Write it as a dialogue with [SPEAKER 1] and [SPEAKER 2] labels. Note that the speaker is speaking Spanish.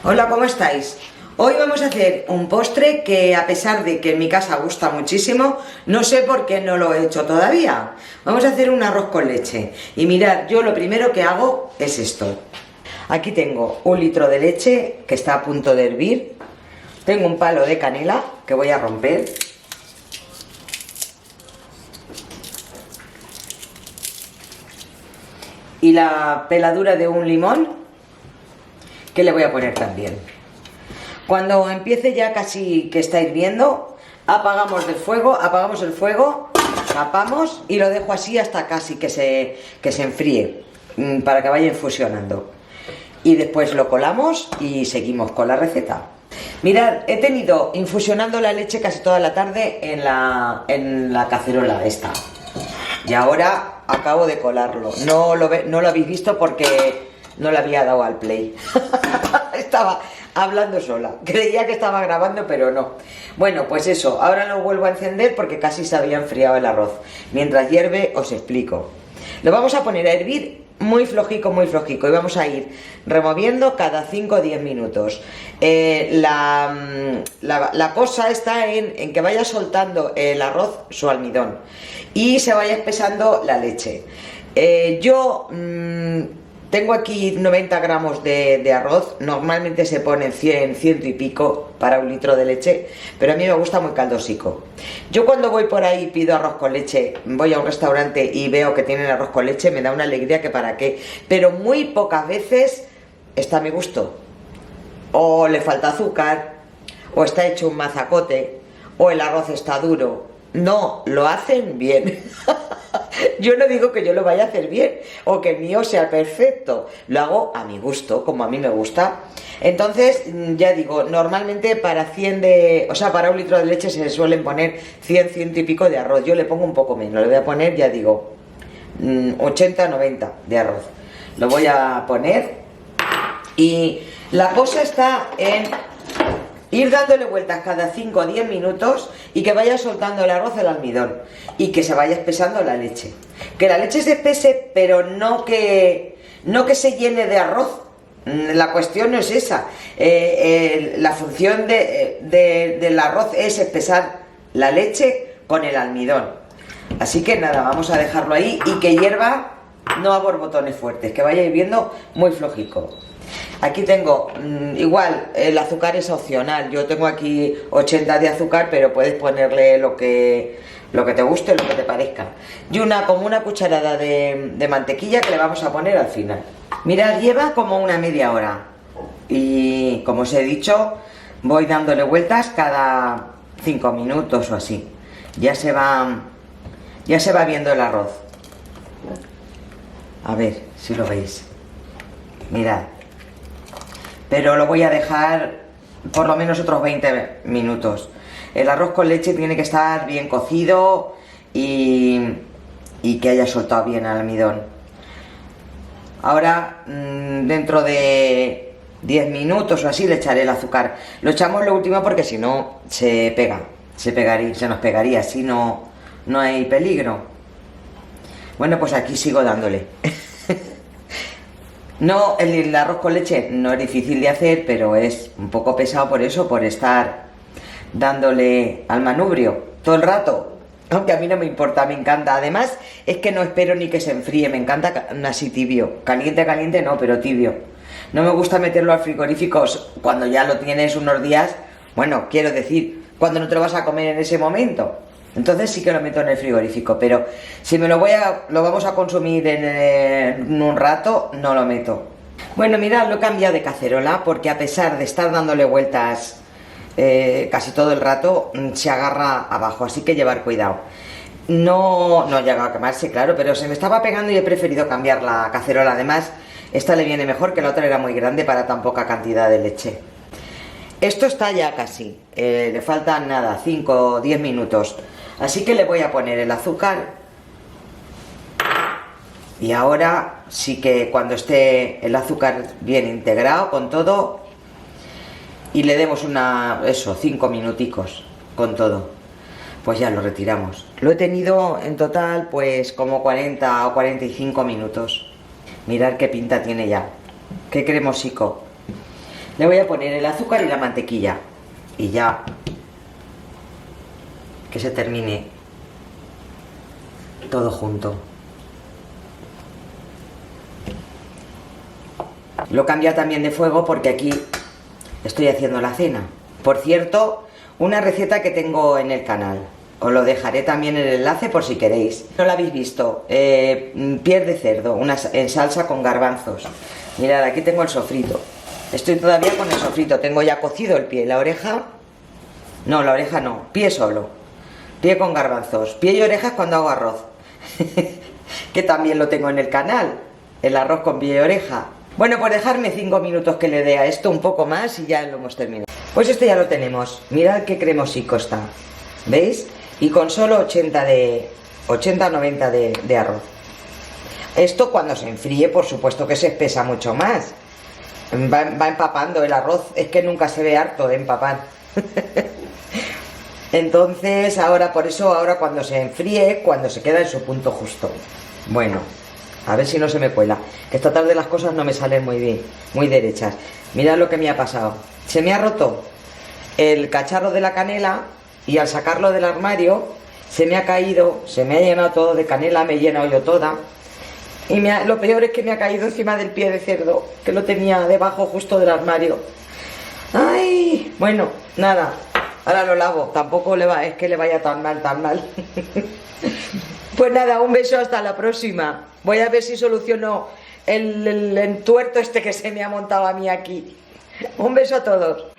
[SPEAKER 1] Hola, ¿cómo estáis? Hoy vamos a hacer un postre que, a pesar de que en mi casa gusta muchísimo, no sé por qué no lo he hecho todavía. Vamos a hacer un arroz con leche. Y mirad, yo lo primero que hago es esto. Aquí tengo 1 litro de leche que está a punto de hervir. Tengo un palo de canela que voy a romper. Y la peladura de un limón que le voy a poner también. Cuando empiece ya casi que está hirviendo, apagamos el fuego, tapamos y lo dejo así hasta casi que se enfríe, para que vaya infusionando. Y después lo colamos y seguimos con la receta. Mirad, he tenido infusionando la leche casi toda la tarde en la cacerola esta. Y ahora acabo de colarlo. No lo habéis visto porque no le había dado al play. Estaba hablando sola. Creía que estaba grabando, pero no. Bueno, pues eso. Ahora lo vuelvo a encender porque casi se había enfriado el arroz. Mientras hierve os explico. Lo vamos a poner a hervir muy flojico, muy flojico. Y vamos a ir removiendo cada 5 o 10 minutos. La cosa está en que vaya soltando el arroz su almidón y se vaya espesando la leche. Tengo aquí 90 gramos de arroz. Normalmente se ponen 100 y pico para 1 litro de leche, pero a mí me gusta muy caldosico. Yo cuando voy por ahí y pido arroz con leche, voy a un restaurante y veo que tienen arroz con leche, me da una alegría que para qué, pero muy pocas veces está a mi gusto. O le falta azúcar, o está hecho un mazacote, o el arroz está duro. No, lo hacen bien. Yo no digo que yo lo vaya a hacer bien o que el mío sea perfecto, lo hago a mi gusto, como a mí me gusta. Entonces, ya digo, normalmente para para 1 litro de leche se le suelen poner 100 y pico de arroz. Yo le pongo un poco menos, le voy a poner, ya digo, 80-90 de arroz. Lo voy a poner y la cosa está en ir dándole vueltas cada 5 o 10 minutos y que vaya soltando el arroz el almidón y que se vaya espesando la leche. Que la leche se espese, pero no que se llene de arroz. La cuestión no es esa. La función del arroz es espesar la leche con el almidón. Así que nada, vamos a dejarlo ahí y que hierva, no a borbotones fuertes, que vaya hirviendo muy flojico. Aquí tengo, igual, el azúcar es opcional. Yo tengo aquí 80 de azúcar, pero puedes ponerle lo que te guste, lo que te parezca. Y como una cucharada de mantequilla que le vamos a poner al final. Mirad, lleva como una media hora. Y como os he dicho, voy dándole vueltas cada 5 minutos o así. Ya se va viendo el arroz. A ver si lo veis. Mirad. Pero lo voy a dejar por lo menos otros 20 minutos. El arroz con leche tiene que estar bien cocido y que haya soltado bien el almidón. Ahora, dentro de 10 minutos o así, le echaré el azúcar. Lo echamos lo último porque si no se nos pegaría, así no hay peligro. Bueno, pues aquí sigo dándole. No, el arroz con leche no es difícil de hacer, pero es un poco pesado por eso, por estar dándole al manubrio todo el rato. Aunque a mí no me importa, me encanta. Además, es que no espero ni que se enfríe, me encanta así tibio. Caliente, caliente no, pero tibio. No me gusta meterlo al frigorífico cuando ya lo tienes unos días. Bueno, quiero decir, cuando no te lo vas a comer en ese momento. Entonces sí que lo meto en el frigorífico, pero si lo vamos a consumir en un rato, no lo meto. Bueno, mirad, lo he cambiado de cacerola porque a pesar de estar dándole vueltas casi todo el rato, se agarra abajo, así que llevar cuidado. No llega a quemarse, claro, pero se me estaba pegando y he preferido cambiar la cacerola. Además, esta le viene mejor, que la otra era muy grande para tan poca cantidad de leche. Esto está ya casi, le faltan nada, 5 o 10 minutos. Así que le voy a poner el azúcar. Y ahora sí que cuando esté el azúcar bien integrado con todo, y le demos 5 minuticos con todo, pues ya lo retiramos. Lo he tenido en total pues como 40 o 45 minutos. Mirad qué pinta tiene ya, qué cremosico. Le voy a poner el azúcar y la mantequilla. Y ya que se termine todo junto. Lo cambio también de fuego porque aquí estoy haciendo la cena. Por cierto, una receta que tengo en el canal. Os lo dejaré también en el enlace por si queréis. No la habéis visto. Piel de cerdo, en salsa con garbanzos. Mirad, aquí tengo el sofrito. Estoy todavía con el sofrito. Tengo ya cocido el pie. La oreja... No, la oreja no. Pie solo. Pie con garbanzos. Pie y orejas cuando hago arroz. Que también lo tengo en el canal. El arroz con pie y oreja. Bueno, pues dejarme 5 minutos que le dé a esto, un poco más y ya lo hemos terminado. Pues este ya lo tenemos. Mirad qué cremosico está. ¿Veis? Y con solo 80 o 90 de arroz. Esto cuando se enfríe, por supuesto que se espesa mucho más. Va empapando el arroz. Es que nunca se ve harto de empapar. Entonces, por eso ahora cuando se enfríe, cuando se queda en su punto justo. Bueno, a ver si no se me cuela. Que esta tarde las cosas no me salen muy bien, muy derechas. Mirad lo que me ha pasado. Se me ha roto el cacharro de la canela y al sacarlo del armario se me ha caído, se me ha llenado todo de canela, me he llenado yo toda. Y lo peor es que me ha caído encima del pie de cerdo, que lo tenía debajo justo del armario. ¡Ay! Bueno, nada. Ahora lo lavo, tampoco es que le vaya tan mal, tan mal. Pues nada, un beso, hasta la próxima. Voy a ver si soluciono el entuerto este que se me ha montado a mí aquí. Un beso a todos.